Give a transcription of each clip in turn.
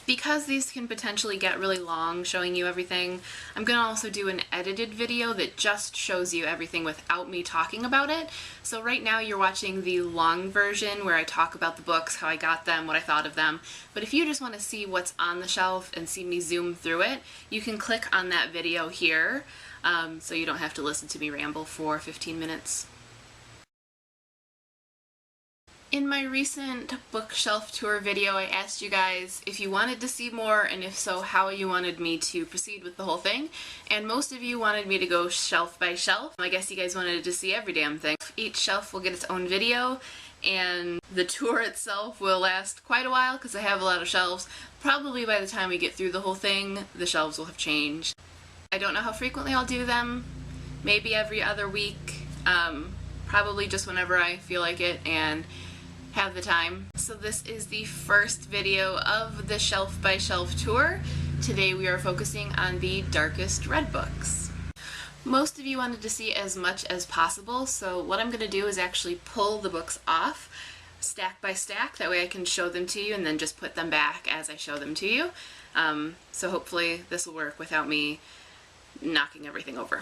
Because these can potentially get really long showing you everything, I'm going to also do an edited video that just shows you everything without me talking about it. So right now you're watching the long version where I talk about the books, how I got them, what I thought of them. But if you just want to see what's on the shelf and see me zoom through it, you can click on that video here, so you don't have to listen to me ramble for 15 minutes. In my recent bookshelf tour video, I asked you guys if you wanted to see more, and if so, how you wanted me to proceed with the whole thing. And most of you wanted me to go shelf by shelf. I guess you guys wanted to see every damn thing. Each shelf will get its own video, and the tour itself will last quite a while because I have a lot of shelves. Probably by the time we get through the whole thing, the shelves will have changed. I don't know how frequently I'll do them. Maybe every other week. Probably just whenever I feel like it and have the time. So this is the first video of the shelf by shelf tour. Today we are focusing on the darkest red books. Most of you wanted to see as much as possible, so what I'm going to do is actually pull the books off stack by stack. That way I can show them to you and then just put them back as I show them to you. So hopefully this will work without me knocking everything over.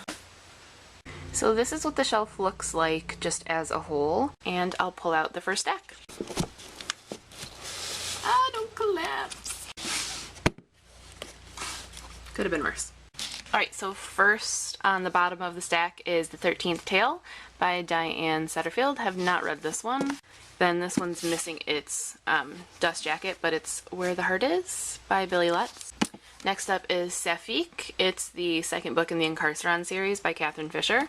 So this is what the shelf looks like just as a whole, and I'll pull out the first stack. Ah, don't collapse! Could have been worse. Alright, so first on the bottom of the stack is The 13th Tale by Diane Setterfield. Have not read this one. Then this one's missing its dust jacket, but it's Where the Heart Is by Billy Letts. Next up is Sapphique. It's the second book in the Incarceron series by Catherine Fisher.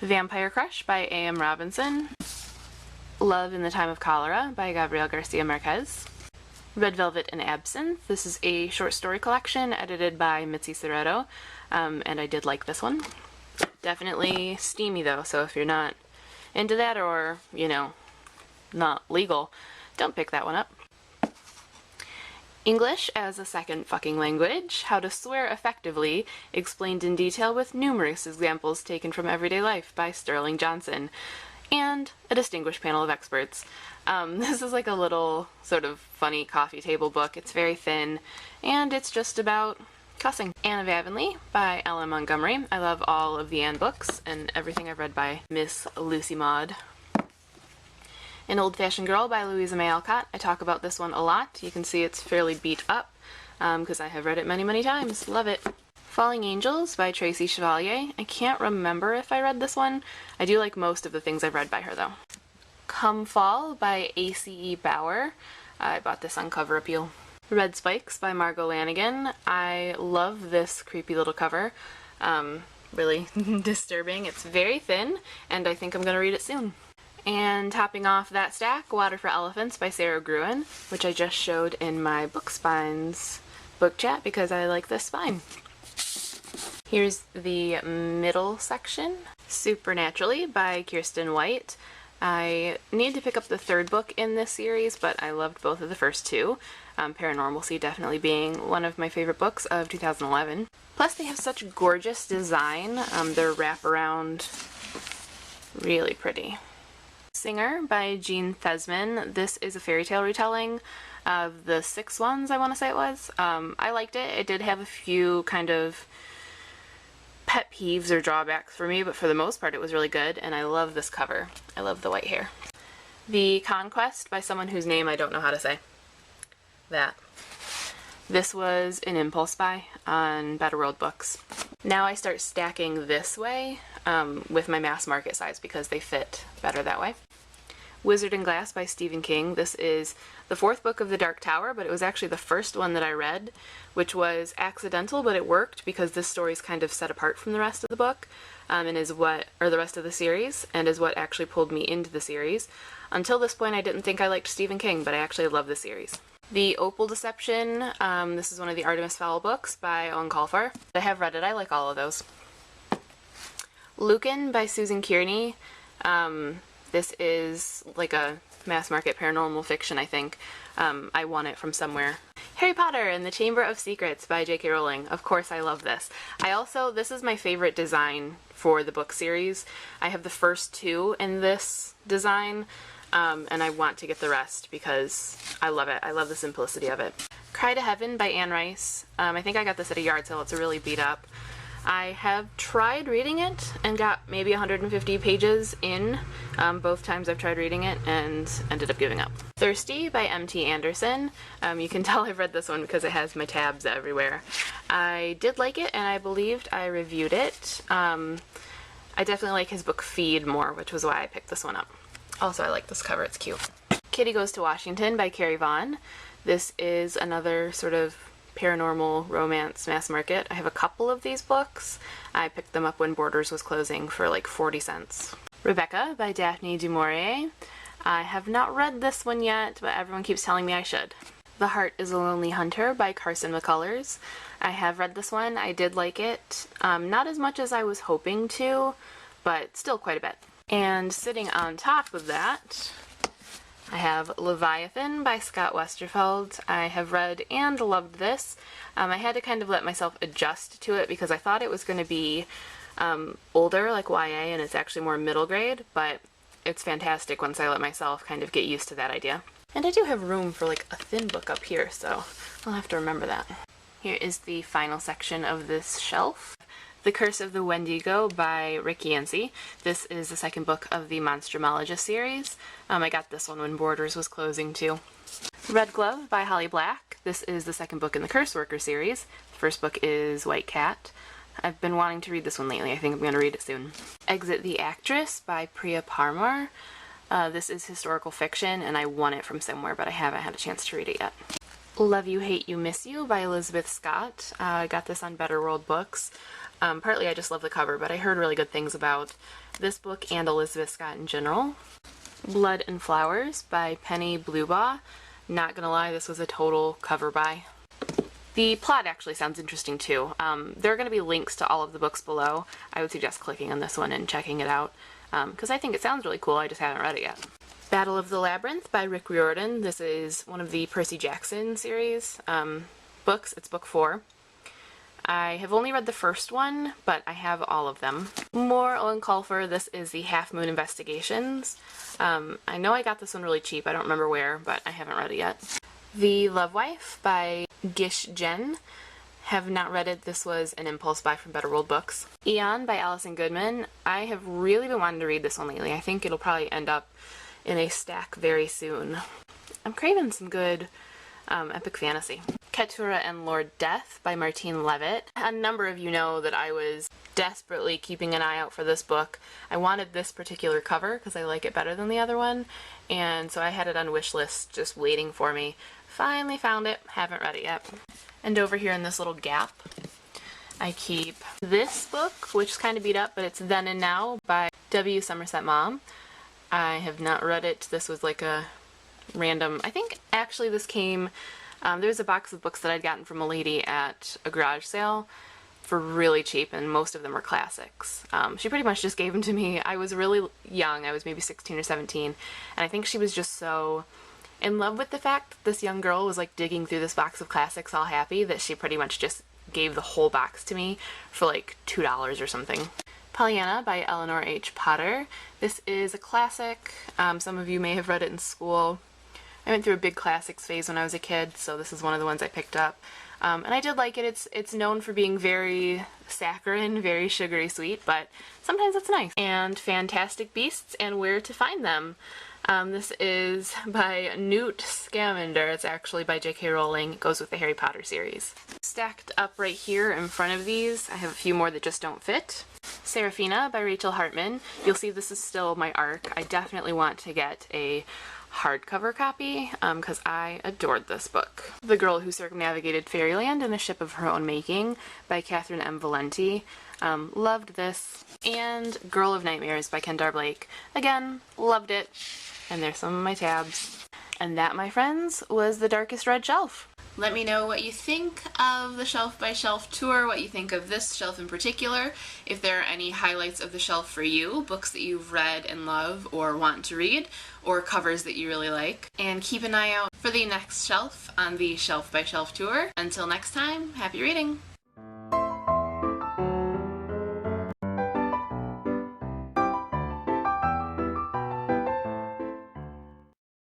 Vampire Crush by A.M. Robinson. Love in the Time of Cholera by Gabriel Garcia Marquez. Red Velvet and Absinthe. This is a short story collection edited by Mitzi Serrato, and I did like this one. Definitely steamy though, so if you're not into that or, you know, not legal, don't pick that one up. English as a Second Fucking Language, How to Swear Effectively, explained in detail with numerous examples taken from everyday life by Sterling Johnson, and a distinguished panel of experts. This is like a little sort of funny coffee table book. It's very thin, and it's just about cussing. Anne of Avonlea by Ellen Montgomery. I love all of the Anne books and everything I've read by Miss Lucy Maud. An Old-Fashioned Girl by Louisa May Alcott. I talk about this one a lot. You can see it's fairly beat up because I have read it many, many times. Love it. Falling Angels by Tracy Chevalier. I can't remember if I read this one. I do like most of the things I've read by her though. Come Fall by A.C.E. Bauer. I bought this on Cover Appeal. Red Spikes by Margot Lanigan. I love this creepy little cover. Really disturbing. It's very thin and I think I'm going to read it soon. And topping off that stack, Water for Elephants by Sarah Gruen, which I just showed in my Book Spines book chat because I like this spine. Here's the middle section, Supernaturally by Kirsten White. I need to pick up the third book in this series, but I loved both of the first two. Paranormalcy definitely being one of my favorite books of 2011. Plus they have such gorgeous design. Their wraparound, really pretty. Singer by Jean Thesman. This is a fairy tale retelling of the 6 ones, I want to say it was. I liked it. It did have a few kind of pet peeves or drawbacks for me, but for the most part it was really good, and I love this cover. I love the white hair. The Conquest by someone whose name I don't know how to say. That. This was an impulse buy on Better World Books. Now I start stacking this way with my mass market size because they fit better that way. Wizard and Glass by Stephen King. This is the 4th book of the Dark Tower, but it was actually the first one that I read, which was accidental, but it worked because this story is kind of set apart from the rest of the book, and is what, or the rest of the series, and is what actually pulled me into the series. Until this point I didn't think I liked Stephen King, but I actually love the series. The Opal Deception, this is one of the Artemis Fowl books by Owen Colfer. I have read it, I like all of those. Lucan by Susan Kearney. This is like a mass market paranormal fiction, I think. I won it from somewhere. Harry Potter and the Chamber of Secrets by J.K. Rowling. Of course I love this. This is my favorite design for the book series. I have the first 2 in this design. and I want to get the rest because I love it. I love the simplicity of it. Cry to Heaven by Anne Rice. I think I got this at a yard sale. It's really beat up. I have tried reading it and got maybe 150 pages in both times I've tried reading it and ended up giving up. Thirsty by M.T. Anderson. You can tell I've read this one because it has my tabs everywhere. I did like it, and I believed I reviewed it. I definitely like his book Feed more, which was why I picked this one up. Also, I like this cover. It's cute. Kitty Goes to Washington by Carrie Vaughn. This is another sort of paranormal romance mass market. I have a couple of these books. I picked them up when Borders was closing for like 40 cents. Rebecca by Daphne du Maurier. I have not read this one yet, but everyone keeps telling me I should. The Heart is a Lonely Hunter by Carson McCullers. I have read this one. I did like it. Not as much as I was hoping to, but still quite a bit. And sitting on top of that, I have Leviathan by Scott Westerfeld. I have read and loved this. I had to kind of let myself adjust to it because I thought it was going to be older, like YA, and it's actually more middle grade, but it's fantastic once I let myself kind of get used to that idea. And I do have room for like a thin book up here, so I'll have to remember that. Here is the final section of this shelf. The Curse of the Wendigo by Rick Yancey. This is the second book of the Monstrumologist series. I got this one when Borders was closing too. Red Glove by Holly Black. This is the second book in the Curse Worker series. The first book is White Cat. I've been wanting to read this one lately. I think I'm going to read it soon. Exit the Actress by Priya Parmar. This is historical fiction, and I won it from somewhere, but I haven't had a chance to read it yet. Love You, Hate You, Miss You by Elizabeth Scott. I got this on Better World Books. Partly I just love the cover, but I heard really good things about this book and Elizabeth Scott in general. Blood and Flowers by Penny Blubaugh. Not gonna lie, this was a total cover buy. The plot actually sounds interesting too. There are going to be links to all of the books below. I would suggest clicking on this one and checking it out, because I think it sounds really cool. I just haven't read it yet. Battle of the Labyrinth by Rick Riordan. This is one of the Percy Jackson series books. It's book 4. I have only read the first one, but I have all of them. More Owen Colfer. This is the Half Moon Investigations. I know I got this one really cheap. I don't remember where, but I haven't read it yet. The Love Wife by Gish Jen. Have not read it. This was an impulse buy from Better World Books. Eon by Alison Goodman. I have really been wanting to read this one lately. I think it'll probably end up in a stack very soon. I'm craving some good epic fantasy. Keturah and Lord Death by Martine Levitt. A number of you know that I was desperately keeping an eye out for this book. I wanted this particular cover because I like it better than the other one, and so I had it on wish list just waiting for me. Finally found it. Haven't read it yet. And over here in this little gap, I keep this book, which is kind of beat up, but it's Then and Now by W. Somerset Maugham. I have not read it. This was like a random, I think actually this came, there was a box of books that I'd gotten from a lady at a garage sale for really cheap, and most of them were classics. She pretty much just gave them to me. I was really young. I was maybe 16 or 17, and I think she was just so in love with the fact that this young girl was like digging through this box of classics all happy that she pretty much just gave the whole box to me for like $2 or something. Pollyanna by Eleanor H. Potter. This is a classic. Some of you may have read it in school. I went through a big classics phase when I was a kid, so this is one of the ones I picked up. And I did like it. It's known for being very saccharine, very sugary sweet, but sometimes it's nice. And Fantastic Beasts and Where to Find Them. This is by Newt Scamander. It's actually by J.K. Rowling. It goes with the Harry Potter series. Stacked up right here in front of these, I have a few more that just don't fit. Seraphina by Rachel Hartman. You'll see this is still my ARC. I definitely want to get a hardcover copy because I adored this book. The Girl Who Circumnavigated Fairyland in a Ship of Her Own Making by Catherine M. Valenti. Loved this. And Girl of Nightmares by Kendar Blake. Again, loved it. And there's some of my tabs. And that, my friends, was the Darkest Red Shelf. Let me know what you think of the Shelf by Shelf tour, what you think of this shelf in particular, if there are any highlights of the shelf for you, books that you've read and love or want to read, or covers that you really like. And keep an eye out for the next shelf on the Shelf by Shelf tour. Until next time, happy reading!